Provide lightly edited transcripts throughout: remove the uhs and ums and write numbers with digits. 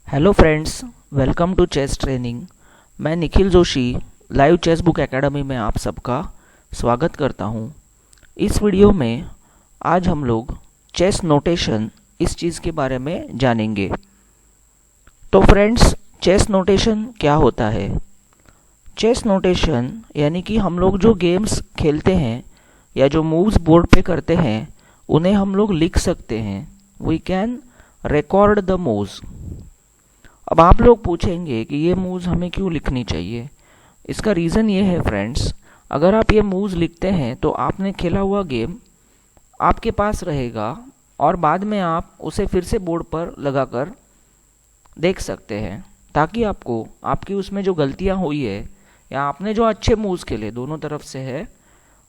Hello friends, welcome to chess training. मैं Nikhil Joshi live chess book academy में आप सबका स्वागत करता हूं। इस वीडियो में आज हम लोग चेस नोटेशन इस चीज़ के बारे में जानेंगे। तो फ्रेंड्स, चेस नोटेशन क्या होता है? चेस नोटेशन यानी कि हम लोग जो गेम्स खेलते हैं या जो मूव्स बोर्ड पे करते हैं उन्हें हम लोग लिख सकते हैं। We can record the moves. अब आप लोग पूछेंगे कि ये मूव्स हमें क्यों लिखनी चाहिए। इसका रीज़न ये है फ्रेंड्स, अगर आप ये मूव्स लिखते हैं तो आपने खेला हुआ गेम आपके पास रहेगा और बाद में आप उसे फिर से बोर्ड पर लगाकर देख सकते हैं, ताकि आपको आपकी उसमें जो गलतियां हुई है या आपने जो अच्छे मूव्स खेले दोनों तरफ से है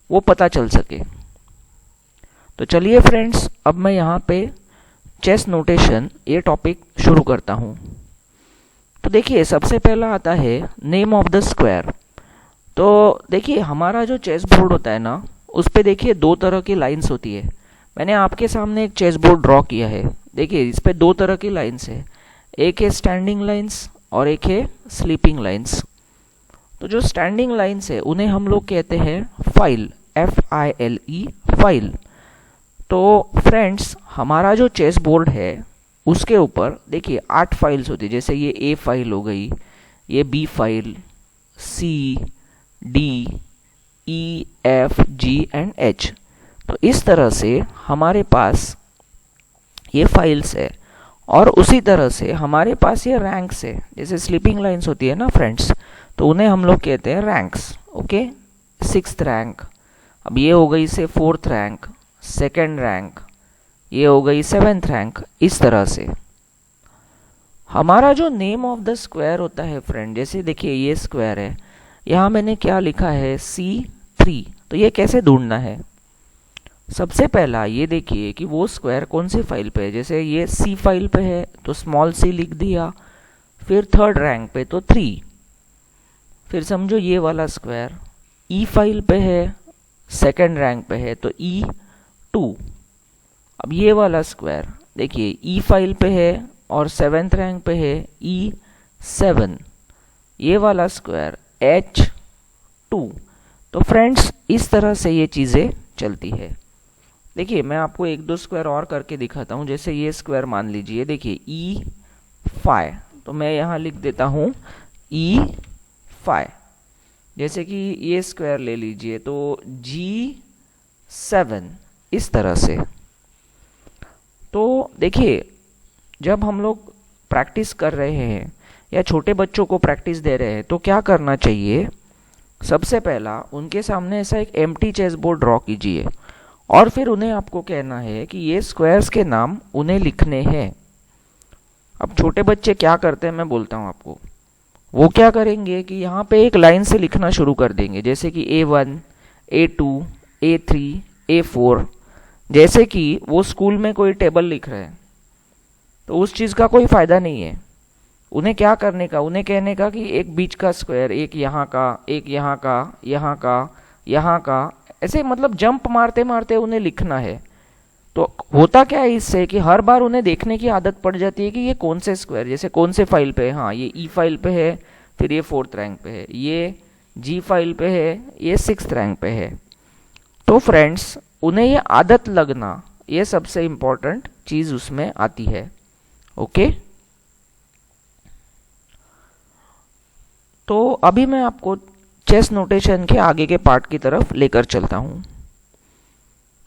वो पता चल सके। तो चलिए फ्रेंड्स, अब मैं यहाँ पे चेस नोटेशन ये टॉपिक शुरू करता हूँ। तो देखिए, सबसे पहला आता है नेम ऑफ द स्क्वायर। तो देखिए, हमारा जो चेस बोर्ड होता है ना, उस पे देखिए दो तरह की लाइंस होती है। मैंने आपके सामने एक चेस बोर्ड ड्रॉ किया है। देखिए, इस पे दो तरह की लाइंस है, एक है स्टैंडिंग लाइंस और एक है स्लीपिंग लाइंस। तो जो स्टैंडिंग लाइंस है उन्हें हम लोग कहते हैं फाइल, FILE, फाइल। तो फ्रेंड्स, हमारा जो चेस बोर्ड है उसके ऊपर देखिए 8 फाइल्स होती है। जैसे ये A फाइल हो गई, ये B file, C, D, E, F, G and H। तो इस तरह से हमारे पास ये फाइल्स है और उसी तरह से हमारे पास ये रैंक्स है। जैसे स्लीपिंग लाइंस होती है ना फ्रेंड्स, तो उन्हें हम लोग कहते हैं रैंक्स। ओके, 6th रैंक, अब ये हो गई से 4th रैंक, 2nd रैंक, ये हो गई 7th रैंक। इस तरह से हमारा जो नेम ऑफ द स्क्वायर होता है फ्रेंड, जैसे देखिए ये स्क्वायर है, यहाँ मैंने क्या लिखा है C3। तो ये कैसे ढूंढना है? सबसे पहला ये देखिए कि वो स्क्वायर कौन सी फाइल पे है। जैसे ये C फाइल पे है तो स्मॉल c लिख दिया, फिर 3rd रैंक पे तो 3। फिर समझो ये वाला स्क्वायर E फाइल पे है, 2nd रैंक पे है तो E2। अब ये वाला स्क्वायर देखिए E फाइल पे है और 7th रैंक पे है E7। ये वाला स्क्वायर H2। तो फ्रेंड्स, इस तरह से ये चीज़ें चलती है। देखिए, मैं आपको एक दो स्क्वायर और करके दिखाता हूँ। जैसे ये स्क्वायर मान लीजिए, देखिए E5, तो मैं यहाँ लिख देता हूँ E5। जैसे कि ये स्क्वायर ले लीजिए तो G7। इस तरह से। तो देखिए, जब हम लोग प्रैक्टिस कर रहे हैं या छोटे बच्चों को प्रैक्टिस दे रहे हैं तो क्या करना चाहिए? सबसे पहला उनके सामने ऐसा एक एम्प्टी चेस बोर्ड ड्रॉ कीजिए और फिर उन्हें आपको कहना है कि ये स्क्वायर्स के नाम उन्हें लिखने हैं। अब छोटे बच्चे क्या करते हैं मैं बोलता हूँ आपको। वो क्या करेंगे कि यहाँ पे एक लाइन से लिखना शुरू कर देंगे, जैसे कि A1, A2, A3, A4। जैसे कि वो स्कूल में कोई टेबल लिख रहे हैं, तो उस चीज़ का कोई फायदा नहीं है। उन्हें क्या करने का, उन्हें कहने का कि एक बीच का स्क्वायर, एक यहाँ का, एक यहाँ का, यहाँ का, यहाँ का, ऐसे मतलब जंप मारते मारते उन्हें लिखना है। तो होता क्या है इससे कि हर बार उन्हें देखने की आदत पड़ जाती है कि ये कौन से स्क्वायर, जैसे कौन से फाइल पे है। हाँ, ये E फाइल पे है, फिर ये 4th रैंक पे है, ये G फाइल पे है, ये 6th रैंक पे है। तो फ्रेंड्स, उन्हें ये आदत लगना, ये सबसे इम्पोर्टेंट चीज उसमें आती है। ओके, तो अभी मैं आपको चेस नोटेशन के आगे के पार्ट की तरफ लेकर चलता हूं।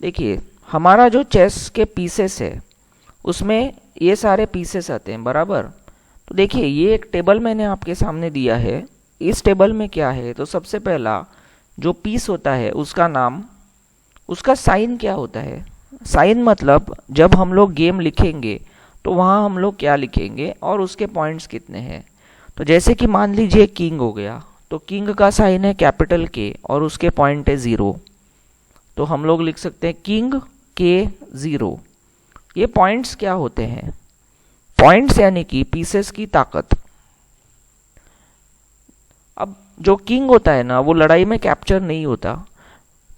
देखिए, हमारा जो चेस के पीसेस है उसमें ये सारे पीसेस आते हैं, बराबर। तो देखिए, ये एक टेबल मैंने आपके सामने दिया है। इस टेबल में क्या है, तो सबसे पहला जो पीस होता है उसका नाम, उसका साइन क्या होता है। साइन मतलब जब हम लोग गेम लिखेंगे तो वहाँ हम लोग क्या लिखेंगे और उसके पॉइंट्स कितने हैं। तो जैसे कि मान लीजिए किंग हो गया, तो किंग का साइन है कैपिटल K और उसके पॉइंट है 0। तो हम लोग लिख सकते हैं किंग K0। ये पॉइंट्स क्या होते हैं? पॉइंट्स यानी कि पीसेस की ताकत। अब जो किंग होता है ना, वो लड़ाई में कैप्चर नहीं होता।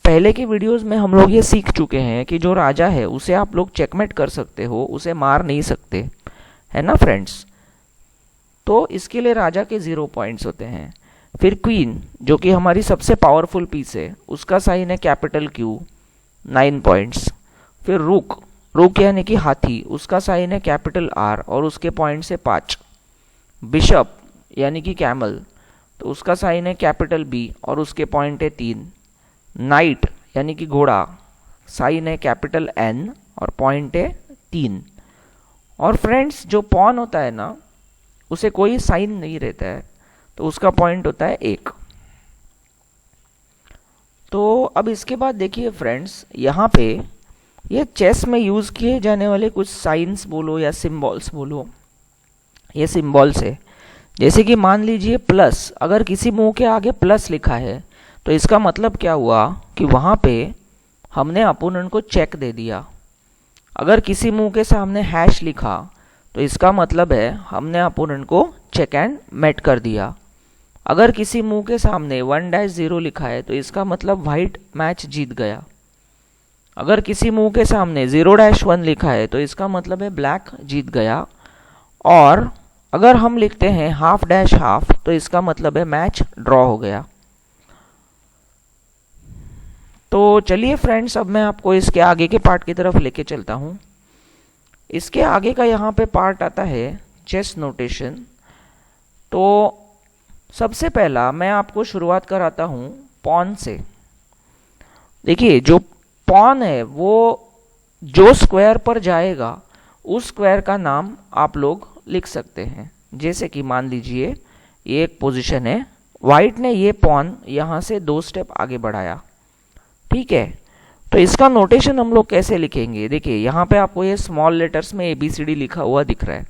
पहले की वीडियोस में हम लोग ये सीख चुके हैं कि जो राजा है उसे आप लोग चेकमेट कर सकते हो, उसे मार नहीं सकते, है ना फ्रेंड्स। तो इसके लिए राजा के 0 पॉइंट्स होते हैं। फिर क्वीन जो कि हमारी सबसे पावरफुल पीस है, उसका साइन है कैपिटल क्यू, 9 पॉइंट्स। फिर रुक, रुक यानी कि हाथी, उसका साइन है कैपिटल आर और उसके पॉइंट्स है 5। बिशप यानी कि कैमल, तो उसका साइन है कैपिटल बी और उसके पॉइंट है 3। नाइट यानी कि घोड़ा, साइन है कैपिटल एन और पॉइंट है 3। और फ्रेंड्स जो पॉन होता है ना, उसे कोई साइन नहीं रहता है, तो उसका पॉइंट होता है 1। तो अब इसके बाद देखिए फ्रेंड्स, यहाँ पे ये चेस में यूज किए जाने वाले कुछ साइंस बोलो या सिंबल्स बोलो, ये सिंबल्स है। जैसे कि मान लीजिए प्लस, अगर किसी मूव के आगे प्लस लिखा है तो इसका मतलब क्या हुआ कि वहाँ पे हमने अपोनेंट को चेक दे दिया। अगर किसी मूव के सामने हैश लिखा तो इसका मतलब है हमने अपोनेंट को चेक एंड मेट कर दिया। अगर किसी मूव के सामने 1-0 लिखा है तो इसका मतलब वाइट मैच जीत गया। अगर किसी मूव के सामने 0-1 लिखा है तो इसका मतलब है ब्लैक जीत गया। और अगर हम लिखते हैं हाफ तो इसका मतलब है मैच ड्रॉ हो गया। तो चलिए फ्रेंड्स, अब मैं आपको इसके आगे के पार्ट की तरफ लेके चलता हूँ। इसके आगे का यहाँ पे पार्ट आता है चेस नोटेशन। तो सबसे पहला मैं आपको शुरुआत कराता हूँ पॉन से। देखिए जो पॉन है वो जो स्क्वायर पर जाएगा उस स्क्वायर का नाम आप लोग लिख सकते हैं। जैसे कि मान लीजिए ये एक पोजीशन है, वाइट ने ये पॉन यहाँ से 2 स्टेप आगे बढ़ाया, ठीक है। तो इसका नोटेशन हम लोग कैसे लिखेंगे? देखिए यहाँ पे आपको ये स्मॉल लेटर्स में ABCD लिखा हुआ दिख रहा है।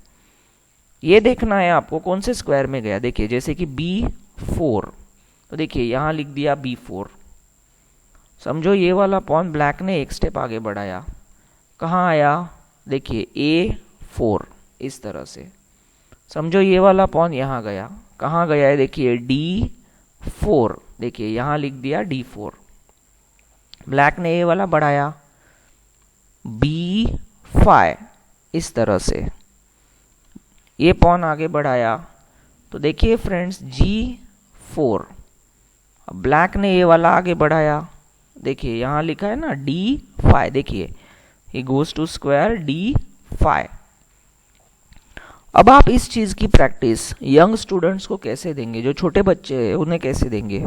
ये देखना है आपको कौन से स्क्वायर में गया। देखिए जैसे कि B4, तो देखिए यहाँ लिख दिया B4। समझो ये वाला पॉन ब्लैक ने 1 स्टेप आगे बढ़ाया, कहाँ आया? देखिए A4, इस तरह से। समझो ये वाला पॉन यहाँ गया, कहाँ गया है? देखिए D4, देखिए यहाँ लिख दिया D4। ब्लैक ने ये वाला बढ़ाया B5, इस तरह से। ये पॉन आगे बढ़ाया तो देखिए फ्रेंड्स G4। अब ब्लैक ने ये वाला आगे बढ़ाया, देखिए यहाँ लिखा है ना D5, देखिए he goes to square D5। अब आप इस चीज की प्रैक्टिस यंग स्टूडेंट्स को कैसे देंगे, जो छोटे बच्चे हैं उन्हें कैसे देंगे?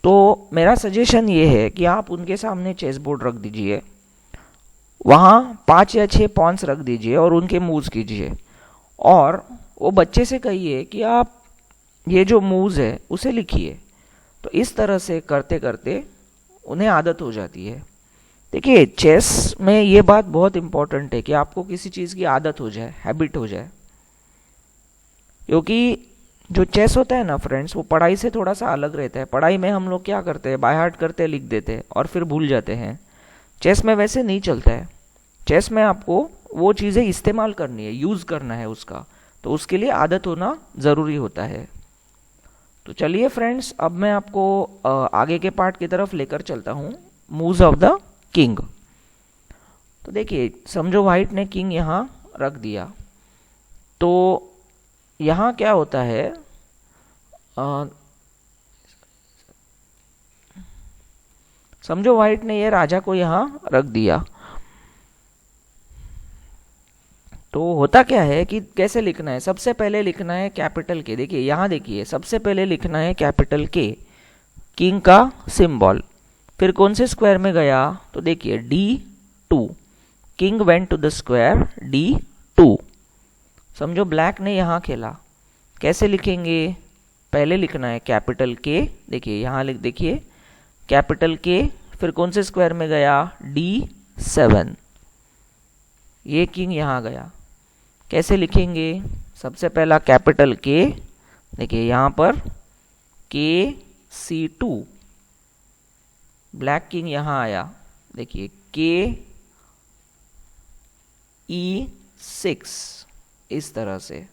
तो मेरा सजेशन ये है कि आप उनके सामने चेस बोर्ड रख दीजिए, वहाँ 5 या 6 पॉन्स रख दीजिए और उनके मूव्स कीजिए। और वो बच्चे से कहिए कि आप ये जो मूव्स है उसे लिखिए। तो इस तरह से करते करते उन्हें आदत हो जाती है। देखिए चेस में ये बात बहुत इंपॉर्टेंट है कि आपको किसी चीज़ की आदत हो जाए, हैबिट हो जाए। क्योंकि जो चेस होता है ना फ्रेंड्स, वो पढ़ाई से थोड़ा सा अलग रहता है। पढ़ाई में हम लोग क्या करते हैं, बाय हार्ट करते हैं, लिख देते हैं और फिर भूल जाते हैं। चेस में वैसे नहीं चलता है। चेस में आपको वो चीज़ें इस्तेमाल करनी है, यूज़ करना है उसका, तो उसके लिए आदत होना ज़रूरी होता है। तो चलिए फ्रेंड्स, अब मैं आपको आगे के पार्ट की तरफ लेकर चलता हूँ, मूव्स ऑफ द किंग। तो देखिए समझो वाइट ने किंग यहाँ रख दिया, तो यहाँ क्या होता है, समझो वाइट ने ये राजा को यहाँ रख दिया, तो होता क्या है कि कैसे लिखना है? सबसे पहले लिखना है कैपिटल के। देखिए यहाँ देखिए, सबसे पहले लिखना है कैपिटल के, किंग का सिंबल। फिर कौन से स्क्वायर में गया? तो देखिए D2, king went to the square D2। समझो ब्लैक ने यहाँ खेला, कैसे लिखेंगे? पहले लिखना है कैपिटल के, देखिए यहाँ लिख, देखिए कैपिटल के, फिर कौन से स्क्वायर में गया? D7। ये किंग यहाँ गया, कैसे लिखेंगे? सबसे पहला कैपिटल के, देखिए यहाँ पर KC2, ब्लैक किंग यहाँ आया, देखिए KE6, इस तरह से।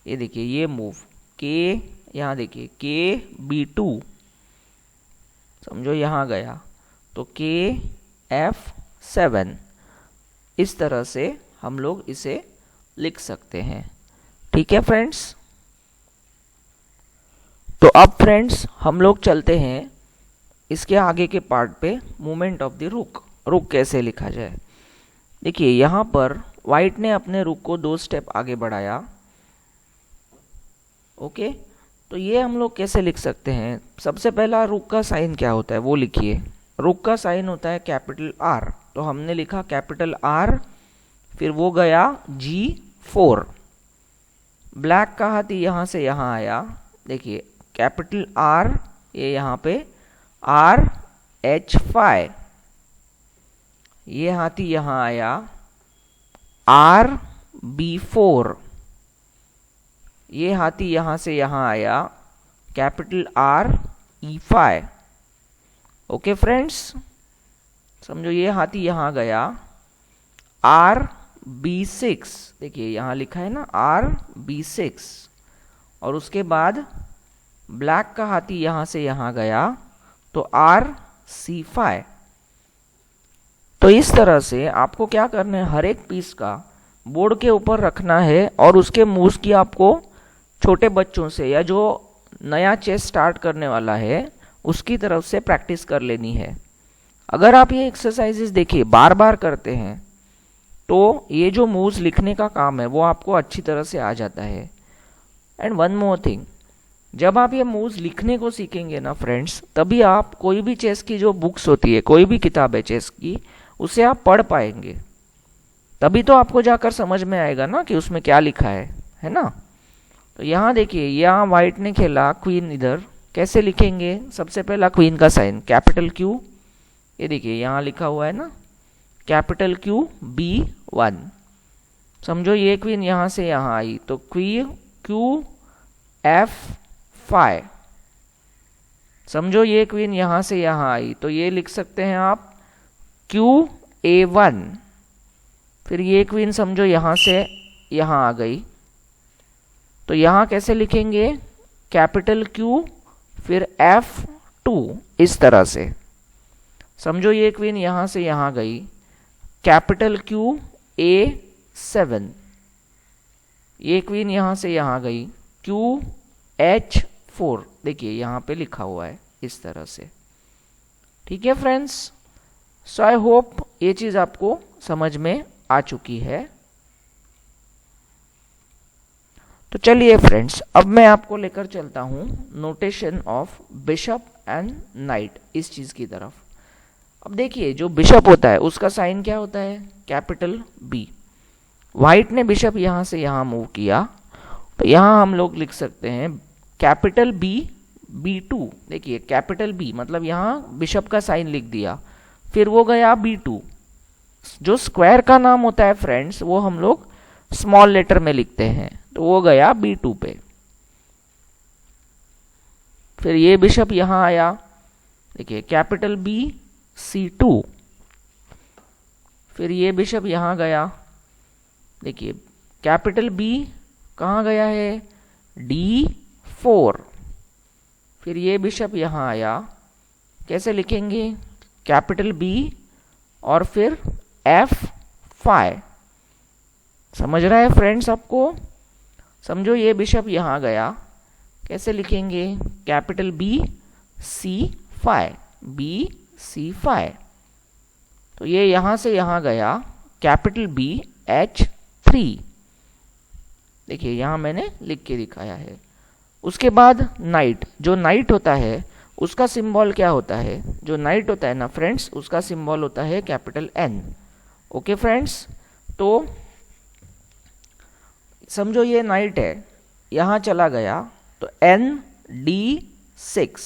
ये देखिए ये मूव के, यहाँ देखिए KB2, समझो यहाँ गया तो KF7। इस तरह से हम लोग इसे लिख सकते हैं। ठीक है फ्रेंड्स। तो अब फ्रेंड्स हम लोग चलते हैं इसके आगे के पार्ट पे, मूवमेंट ऑफ द रुक। रुक कैसे लिखा जाए। देखिए यहाँ पर व्हाइट ने अपने रुक को 2 स्टेप आगे बढ़ाया। ओके, तो ये हम लोग कैसे लिख सकते हैं। सबसे पहला रुक का साइन क्या होता है वो लिखिए। रुक का साइन होता है कैपिटल आर, तो हमने लिखा कैपिटल आर, फिर वो गया G4। ब्लैक का हाथी यहाँ से यहाँ आया, देखिए कैपिटल आर, ये यहाँ पे RH5। ये हाथी यहाँ आया RB4। ये हाथी यहाँ से यहाँ आया कैपिटल RE5। ओके फ्रेंड्स, समझो ये हाथी यहाँ गया RB6। देखिए यहाँ लिखा है ना RB6। और उसके बाद ब्लैक का हाथी यहाँ से यहाँ गया तो RC5। तो इस तरह से आपको क्या करना है, हर एक पीस का बोर्ड के ऊपर रखना है और उसके मूव्स की आपको छोटे बच्चों से या जो नया चेस स्टार्ट करने वाला है उसकी तरफ से प्रैक्टिस कर लेनी है। अगर आप ये एक्सरसाइजेस देखिए बार बार करते हैं तो ये जो मूव्स लिखने का काम है वो आपको अच्छी तरह से आ जाता है। एंड वन मोर थिंग, जब आप ये मूव्स लिखने को सीखेंगे ना फ्रेंड्स, तभी आप कोई भी चेस की जो बुक्स होती है, कोई भी किताब है चेस की, उसे आप पढ़ पाएंगे। तभी तो आपको जाकर समझ में आएगा ना कि उसमें क्या लिखा है ना। तो यहाँ देखिए, यहाँ व्हाइट ने खेला क्वीन इधर, कैसे लिखेंगे। सबसे पहला क्वीन का साइन कैपिटल Q, ये देखिए यहाँ लिखा हुआ है ना कैपिटल QB1। समझो ये क्वीन यहाँ से यहाँ आई तो QF5। समझो ये क्वीन यहाँ से यहाँ आई तो ये लिख सकते हैं आप QA1। फिर ये क्वीन समझो यहाँ से यहाँ आ गई तो यहाँ कैसे लिखेंगे, कैपिटल Q फिर F2, इस तरह से। समझो ये क्वीन यहाँ से यहाँ गई, कैपिटल QA7। ये क्वीन यहाँ से यहाँ गई QH4। देखिए यहाँ पे लिखा हुआ है इस तरह से। ठीक है फ्रेंड्स, सो आई होप ये चीज़ आपको समझ में आ चुकी है। तो चलिए फ्रेंड्स, अब मैं आपको लेकर चलता हूँ notation of bishop and night, इस चीज़ की तरफ। अब देखिए जो बिशप होता है उसका साइन क्या होता है, कैपिटल B। व्हाइट ने बिशप यहाँ से यहाँ मूव किया तो यहाँ हम लोग लिख सकते हैं कैपिटल B B2। देखिए कैपिटल B मतलब यहाँ बिशप का साइन लिख दिया, फिर वो गया B2। जो स्क्वायर का नाम होता है फ्रेंड्स वो हम लोग स्मॉल लेटर में लिखते हैं, तो वो गया B2 पे। फिर ये बिशप यहाँ आया, देखिए कैपिटल B C2। फिर ये बिशप यहाँ गया, देखिए कैपिटल B कहाँ गया है, D4। फिर ये बिशप यहाँ आया, कैसे लिखेंगे, कैपिटल B और फिर F5। समझ रहा है फ्रेंड्स आपको। समझो ये बिशप यहाँ गया, कैसे लिखेंगे, capital B C5, B C5। तो ये यहाँ से यहाँ गया, कैपिटल B H3। देखिए यहाँ मैंने लिख के दिखाया है। उसके बाद नाइट, जो नाइट होता है उसका सिंबल क्या होता है, जो नाइट होता है ना फ्रेंड्स उसका सिंबल होता है कैपिटल N। ओके फ्रेंड्स, तो समझो ये नाइट है, यहाँ चला गया तो ND6।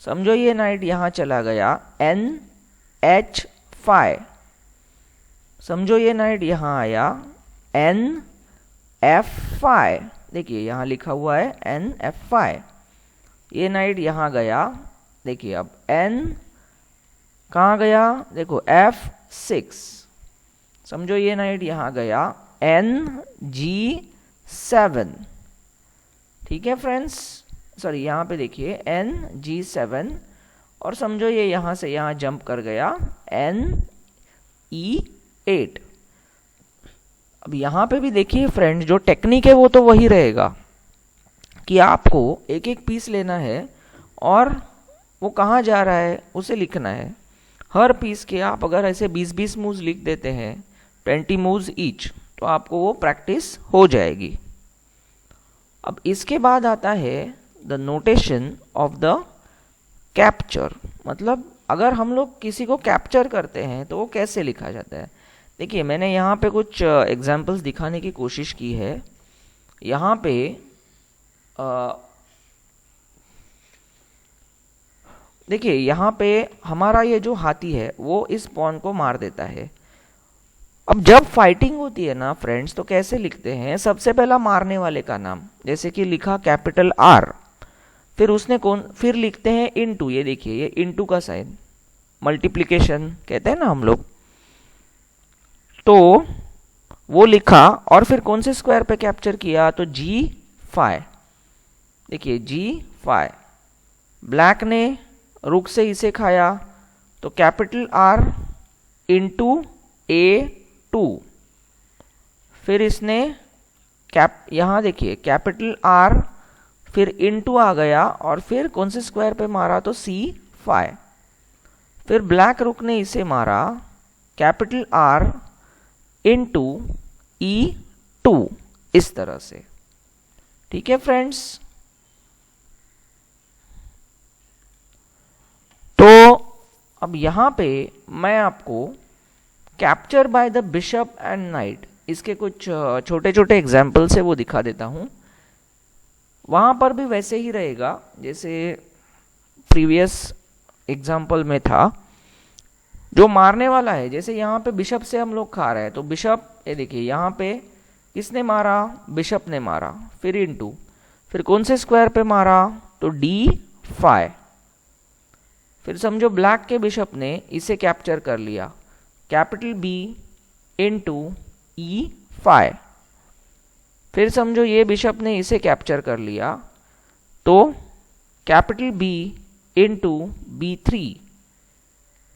समझो ये नाइट यहाँ चला गया NH5। समझो ये नाइट यहाँ आया NF5। देखिए यहाँ लिखा हुआ है NF5। ये नाइट यहाँ गया, देखिए अब N कहाँ गया, देखो F6। समझो ये नाइट यहाँ गया NG7। ठीक है फ्रेंड्स, सॉरी यहाँ पे देखिए NG7। और समझो ये यहाँ से यहाँ जंप कर गया NE8। अब यहाँ पे भी देखिए फ्रेंड, जो टेक्निक है वो तो वही रहेगा कि आपको एक एक पीस लेना है और वो कहाँ जा रहा है उसे लिखना है। हर पीस के आप अगर ऐसे 20-20 मूव्स लिख देते हैं, 20 मूव्स ईच, तो आपको वो प्रैक्टिस हो जाएगी। अब इसके बाद आता है the notation of the capture, मतलब अगर हम लोग किसी को कैप्चर करते हैं तो वो कैसे लिखा जाता है। देखिए मैंने यहाँ पे कुछ एग्जांपल्स दिखाने की कोशिश की है। यहाँ पे देखिए यहाँ पे हमारा ये जो हाथी है वो इस पॉन को मार देता है। अब जब फाइटिंग होती है ना फ्रेंड्स, तो कैसे लिखते हैं, सबसे पहला मारने वाले का नाम, जैसे कि लिखा कैपिटल आर, फिर लिखते हैं इनटू, ये देखिए ये इनटू का साइन, मल्टीप्लिकेशन कहते हैं ना हम लोग, तो वो लिखा और फिर कौन से स्क्वायर पे कैप्चर किया, तो G5, देखिए G5। ब्लैक ने रुक से इसे खाया तो कैपिटल R इंटू A2, फिर इसने यहाँ देखिए कैपिटल R फिर इंटू आ गया और फिर कौन से स्क्वायर पे मारा, तो C5। फिर ब्लैक रुक ने इसे मारा कैपिटल R इंटू E2, इस तरह से। ठीक है फ्रेंड्स, तो अब यहाँ पे मैं आपको capture by the bishop and night, इसके कुछ छोटे छोटे एग्जाम्पल से वो दिखा देता हूँ। वहाँ पर भी वैसे ही रहेगा जैसे प्रीवियस एग्जाम्पल में था। जो मारने वाला है, जैसे यहाँ पे बिशप से हम लोग खा रहे हैं, तो बिशप, ये देखिए यहाँ पे किसने मारा, बिशप ने मारा, फिर इनटू, फिर कौन से स्क्वायर पे मारा, तो D5। फिर समझो ब्लैक के बिशप ने इसे कैप्चर कर लिया, कैपिटल B इंटू E5। फिर समझो ये बिशप ने इसे कैप्चर कर लिया, तो कैपिटल B इंटू B3।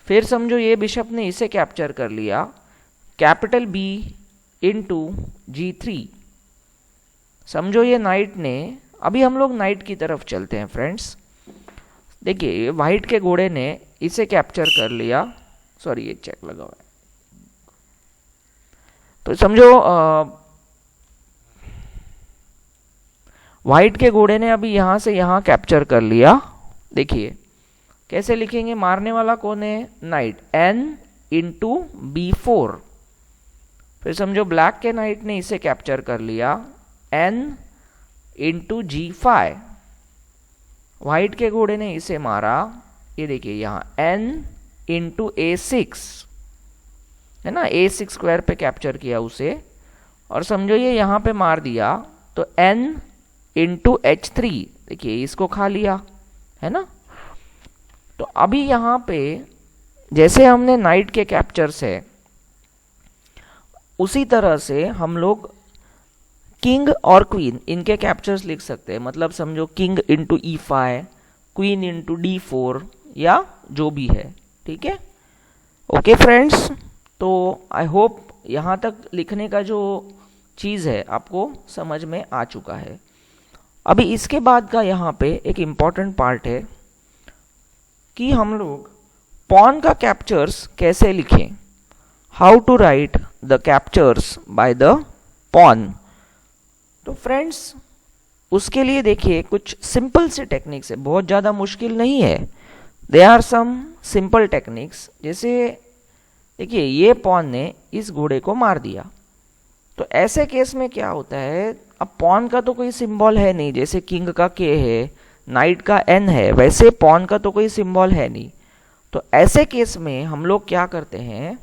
फिर समझो ये बिशप ने इसे कैप्चर कर लिया, कैपिटल B इंटू G3। समझो ये नाइट ने, अभी हम लोग नाइट की तरफ चलते हैं फ्रेंड्स। देखिए वाइट के घोड़े ने इसे कैप्चर कर लिया, सॉरी ये चेक लगा हुआ है, तो समझो वाइट के घोड़े ने अभी यहां से यहां कैप्चर कर लिया। देखिए कैसे लिखेंगे, मारने वाला कौन है, नाइट, N इंटू B4। फिर समझो ब्लैक के नाइट ने इसे कैप्चर कर लिया, N इंटू G5। व्हाइट के घोड़े ने इसे मारा, ये देखिए यहाँ N इंटू A6 है ना, A6 स्क्वायर पे कैप्चर किया उसे, और समझो ये यहाँ पे मार दिया तो N इंटू H3, देखिए इसको खा लिया है ना। तो अभी यहाँ पे जैसे हमने नाइट के कैप्चर्स है, उसी तरह से हम लोग किंग और क्वीन इनके कैप्चर्स लिख सकते हैं। मतलब समझो king into E5, queen into D4 या जो भी है। ठीक है, ओके फ्रेंड्स, तो आई होप यहाँ तक लिखने का जो चीज़ है आपको समझ में आ चुका है। अभी इसके बाद का यहाँ पे एक इम्पॉर्टेंट पार्ट है कि हम लोग पॉन का कैप्चर्स कैसे लिखें, how to write the captures by the pawn. तो फ्रेंड्स उसके लिए देखिए कुछ सिंपल से टेक्निक्स है, बहुत ज़्यादा मुश्किल नहीं है। They are some simple techniques. जैसे देखिए ये पॉन ने इस घोड़े को मार दिया, तो ऐसे केस में क्या होता है, अब पॉन का तो कोई सिंबल है नहीं, जैसे किंग का K है, नाइट का N है, वैसे पॉन का तो कोई सिंबल है नहीं। तो ऐसे केस में हम लोग क्या करते हैं,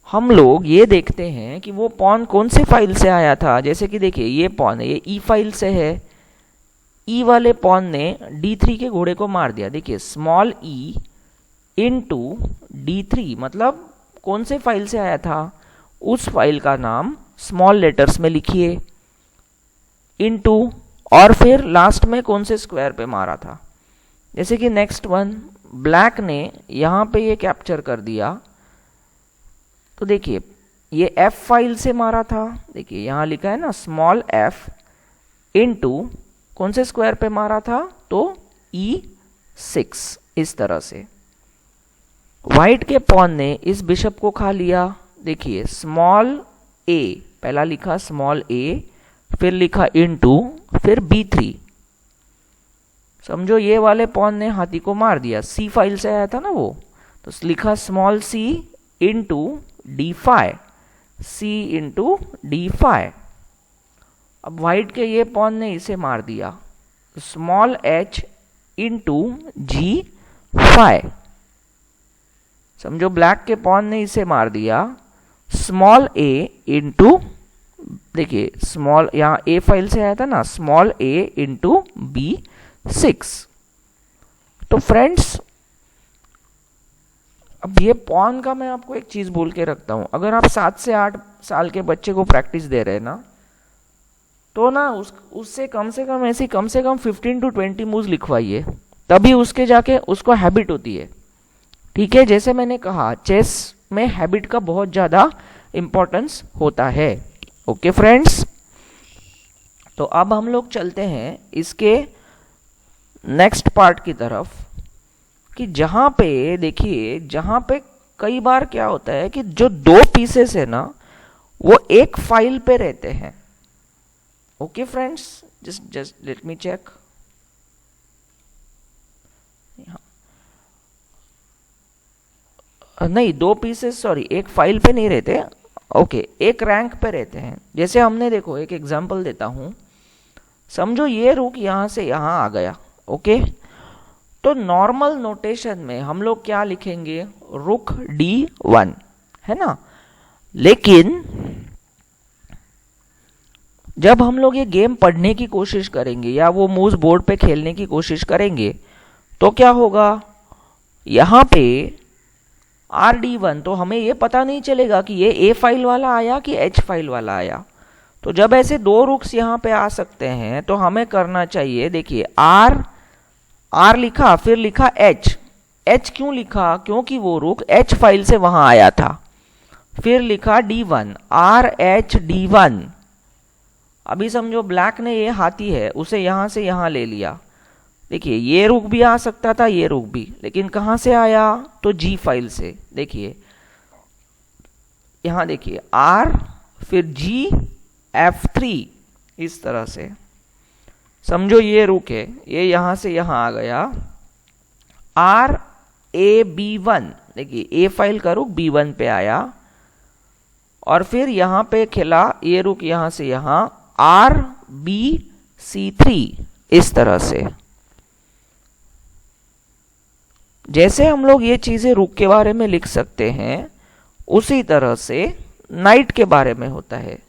हम लोग ये देखते हैं कि वो पॉन कौन से फाइल से आया था। जैसे कि देखिए ये पॉन है, ये E फाइल से है, E वाले पॉन ने D3 के घोड़े को मार दिया। देखिए स्मॉल e इंटू D3, मतलब कौन से फाइल से आया था, उस फाइल का नाम स्मॉल लेटर्स में लिखिए, इंटू, और फिर लास्ट में कौन से स्क्वायर पे मारा था। जैसे कि नेक्स्ट वन, ब्लैक ने यहाँ पे ये कैप्चर कर दिया, तो देखिए ये F फाइल से मारा था, देखिए यहां लिखा है ना स्मॉल f इनटू कौन से स्क्वायर पे मारा था, तो E6, इस तरह से। व्हाइट के पॉन ने इस बिशप को खा लिया, देखिए स्मॉल a, पहला लिखा स्मॉल a, फिर लिखा इनटू, फिर B3। समझो ये वाले पॉन ने हाथी को मार दिया, C फाइल से आया था ना वो, तो लिखा small c into D5, c into D5। अब व्हाइट के ये पॉन ने इसे मार दिया, स्मॉल h इंटू G5। समझो ब्लैक के पॉन ने इसे मार दिया, स्मॉल a इंटू, देखिए स्मॉल यहां a फाइल से आया था ना, स्मॉल a इंटू B6। तो फ्रेंड्स अब ये पॉन का मैं आपको एक चीज बोल के रखता हूं, अगर आप 7 से 8 साल के बच्चे को प्रैक्टिस दे रहे हैं ना, तो ना उससे कम से कम ऐसी कम से कम 15 to 20 मूव्स लिखवाइए, तभी उसके जाके उसको हैबिट होती है। ठीक है, जैसे मैंने कहा चेस में हैबिट का बहुत ज्यादा इंपॉर्टेंस होता है। ओके फ्रेंड्स, तो अब हम लोग चलते हैं इसके नेक्स्ट पार्ट की तरफ, कि जहां पे देखिए, जहां पे कई बार क्या होता है कि जो दो पीसेस है ना वो एक फाइल पे रहते हैं। Okay friends, just let me check. नहीं, दो पीसेस सॉरी एक फाइल पे नहीं रहते, ओके एक रैंक पे रहते हैं। जैसे हमने देखो एक एग्जांपल देता हूं, समझो ये रुक यहां से यहां आ गया, ओके, तो नॉर्मल नोटेशन में हम लोग क्या लिखेंगे, रुक D1, है ना। लेकिन जब हम लोग ये गेम पढ़ने की कोशिश करेंगे या वो मूव्स बोर्ड पे खेलने की कोशिश करेंगे, तो क्या होगा, यहां पे RD1, तो हमें ये पता नहीं चलेगा कि ये A फाइल वाला आया कि H फाइल वाला आया। तो जब ऐसे दो रुक्स यहां पे आ सकते हैं, तो हमें करना चाहिए, देखिए R लिखा, फिर लिखा H क्यों लिखा, क्योंकि वो रुक H फाइल से वहां आया था। फिर लिखा D1, RH D1। अभी समझो ब्लैक ने ये हाथी है उसे यहां से यहां ले लिया, देखिए ये रुक भी आ सकता था, ये रुक भी, लेकिन कहां से आया, तो G फाइल से। देखिए यहां देखिए R फिर G F3, इस तरह से। समझो ये रुक है, ये यहां से यहां आ गया, R A B1, देखिए A फाइल का रुक B1 पे आया, और फिर यहां पे खिला ये रुक यहां से यहां R B C3, इस तरह से। जैसे हम लोग ये चीजें रुक के बारे में लिख सकते हैं, उसी तरह से नाइट के बारे में होता है।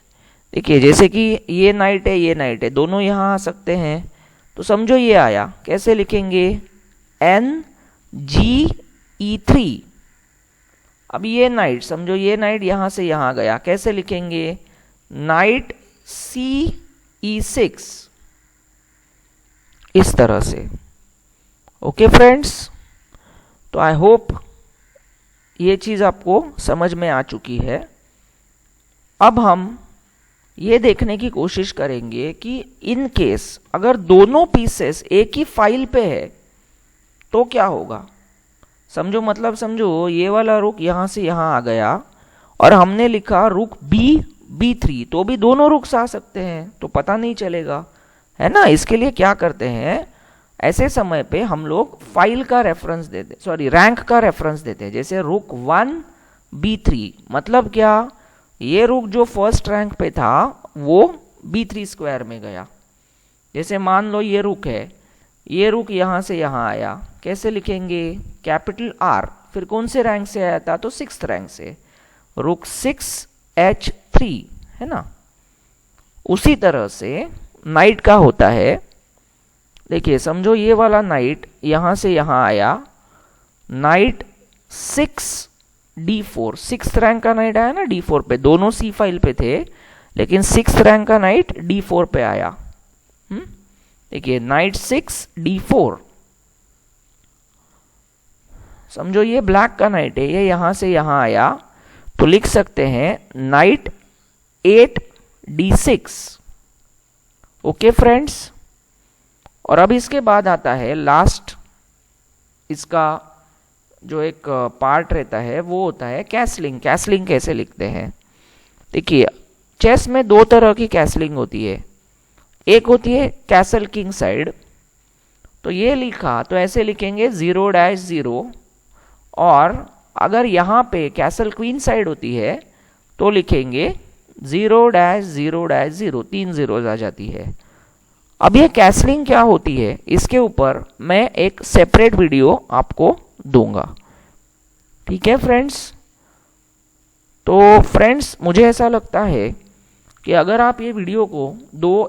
देखिए जैसे कि ये नाइट है, ये नाइट है, दोनों यहां आ सकते हैं, तो समझो ये आया, कैसे लिखेंगे, NGE3। अब ये नाइट, समझो ये नाइट यहां से यहां गया, कैसे लिखेंगे, नाइट CE6, इस तरह से। ओके फ्रेंड्स, तो आई होप ये चीज आपको समझ में आ चुकी है। अब हम ये देखने की कोशिश करेंगे कि इन केस अगर दोनों पीसेस एक ही फाइल पे है तो क्या होगा। समझो मतलब समझो ये वाला रुक यहां से यहां आ गया और हमने लिखा रुक B3, तो भी दोनों रुक्स आ सकते हैं, तो पता नहीं चलेगा, है ना। इसके लिए क्या करते हैं, ऐसे समय पे हम लोग फाइल का रेफरेंस देते, सॉरी रैंक का रेफरेंस देते हैं। जैसे रुक 1 B3, मतलब क्या, ये रुक जो फर्स्ट रैंक पे था वो B3 स्क्वायर में गया। जैसे मान लो ये रुक है, ये रुक यहां से यहां आया, कैसे लिखेंगे, कैपिटल R, फिर कौन से रैंक से आया था, तो 6th रैंक से, रुक 6H3, है ना। उसी तरह से नाइट का होता है। देखिए समझो ये वाला नाइट यहां से यहां आया, नाइट 6D4, 6th रैंक का नाइट आया ना D4 पे, दोनों C फाइल पे थे, लेकिन 6th रैंक का नाइट D4 पे आया। देखिए नाइट 6D4। समझो ये ब्लैक का नाइट है, ये यहां से यहां आया, तो लिख सकते हैं नाइट 8d6। ओके फ्रेंड्स, और अब इसके बाद आता है लास्ट, इसका जो एक पार्ट रहता है वो होता है कैसलिंग। कैसलिंग कैसे लिखते हैं? देखिए, चेस में दो तरह की कैसलिंग होती है। एक होती है कैसल किंग साइड, तो ये लिखा तो ऐसे लिखेंगे 0-0, और अगर यहाँ पे कैसल क्वीन साइड होती है तो लिखेंगे 0-0-0, 3 जीरोज आ जाती है। अब ये कैसलिंग क्या होती है, इसके ऊपर मैं एक सेपरेट वीडियो आपको दूंगा। ठीक है फ्रेंड्स? तो फ्रेंड्स, मुझे ऐसा लगता है कि अगर आप ये वीडियो को 2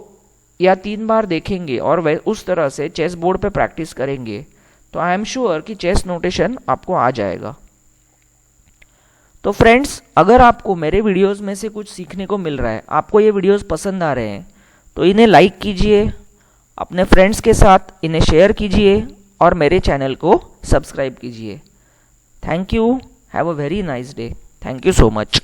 या 3 बार देखेंगे और वह उस तरह से चेस बोर्ड पे प्रैक्टिस करेंगे तो आई एम श्योर कि चेस नोटेशन आपको आ जाएगा। तो फ्रेंड्स, अगर आपको मेरे वीडियोस में से कुछ सीखने को मिल रहा है, आपको ये वीडियोस पसंद आ रहे हैं, तो इन्हें लाइक कीजिए, अपने फ्रेंड्स के साथ इन्हें शेयर कीजिए और मेरे चैनल को सब्सक्राइब कीजिए। Thank you. Have a very nice day. Thank you so much.